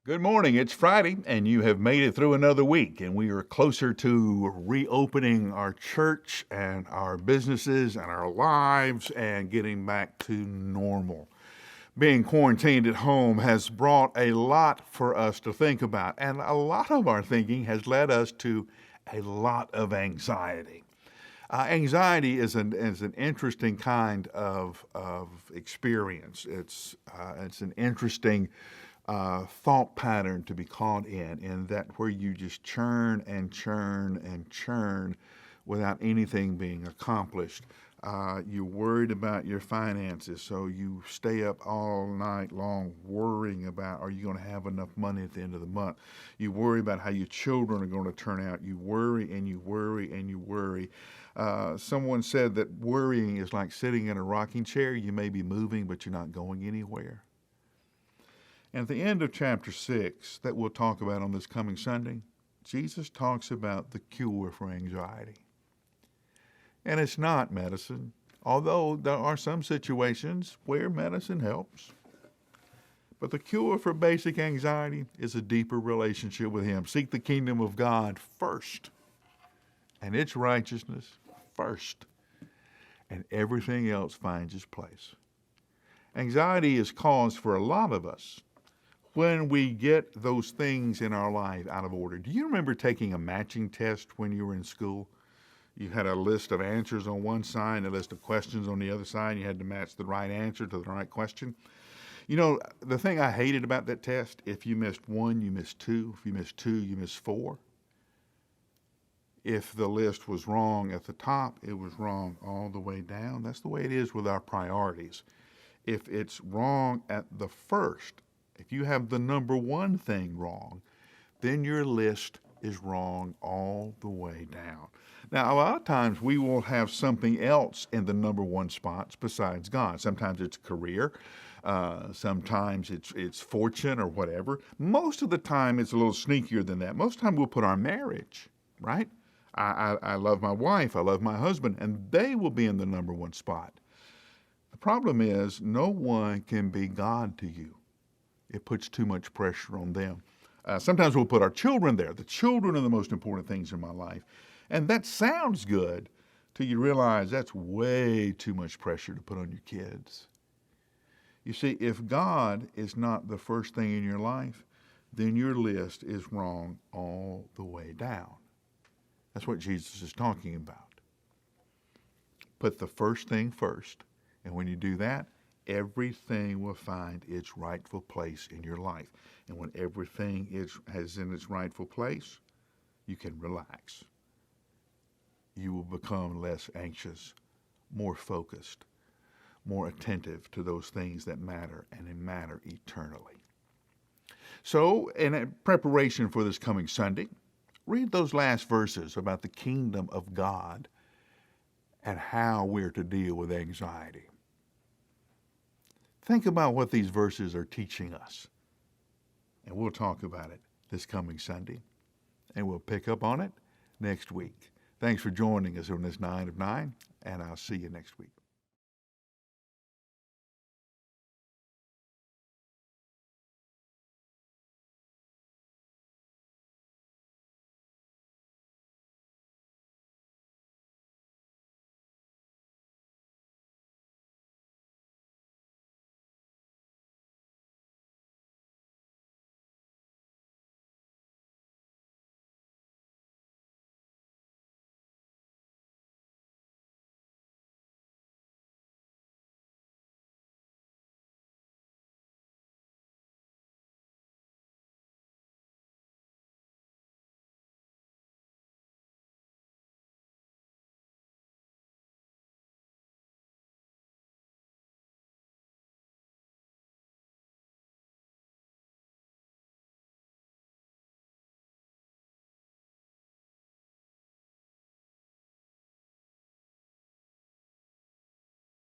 Good morning. It's Friday, and you have made it through another week, and we are closer to reopening our church and our businesses and our lives and getting back to normal. Being quarantined at home has brought a lot for us to think about, and a lot of our thinking has led us to a lot of anxiety. Anxiety is an interesting kind of experience. It's an interesting thought pattern to be caught in that where you just churn and churn and churn without anything being accomplished. You're worried about your finances, so you stay up all night long worrying about, are you going to have enough money at the end of the month? You worry about how your children are going to turn out. You worry and you worry and you worry. Someone said that worrying is like sitting in a rocking chair. You may be moving, but you're not going anywhere. And at the end of chapter 6 that we'll talk about on this coming Sunday, Jesus talks about the cure for anxiety. And it's not medicine, although there are some situations where medicine helps. But the cure for basic anxiety is a deeper relationship with Him. Seek the kingdom of God first, and its righteousness first, and everything else finds its place. Anxiety is caused for a lot of us when we get those things in our life out of order. Do you remember taking a matching test when you were in school? You had a list of answers on one side and a list of questions on the other side, and you had to match the right answer to the right question. You know, the thing I hated about that test, if you missed one, you missed two. If you missed two, you missed four. If the list was wrong at the top, it was wrong all the way down. That's the way it is with our priorities. If it's wrong at the first, if you have the number one thing wrong, then your list is wrong all the way down. Now, a lot of times we will have something else in the number one spots besides God. Sometimes it's career. Sometimes it's fortune or whatever. Most of the time it's a little sneakier than that. Most of the time we'll put our marriage, right? I love my wife, I love my husband, and they will be in the number one spot. The problem is no one can be God to you. It puts too much pressure on them. Sometimes we'll put our children there. The children are the most important things in my life. And that sounds good till you realize that's way too much pressure to put on your kids. You see, if God is not the first thing in your life, then your list is wrong all the way down. That's what Jesus is talking about. Put the first thing first. And when you do that, everything will find its rightful place in your life. And when everything is in its rightful place, you can relax. You will become less anxious, more focused, more attentive to those things that matter, and they matter eternally. So, in preparation for this coming Sunday, read those last verses about the kingdom of God and how we're to deal with anxiety. Think about what these verses are teaching us, and we'll talk about it this coming Sunday, and we'll pick up on it next week. Thanks for joining us on this 9 of 9, and I'll see you next week.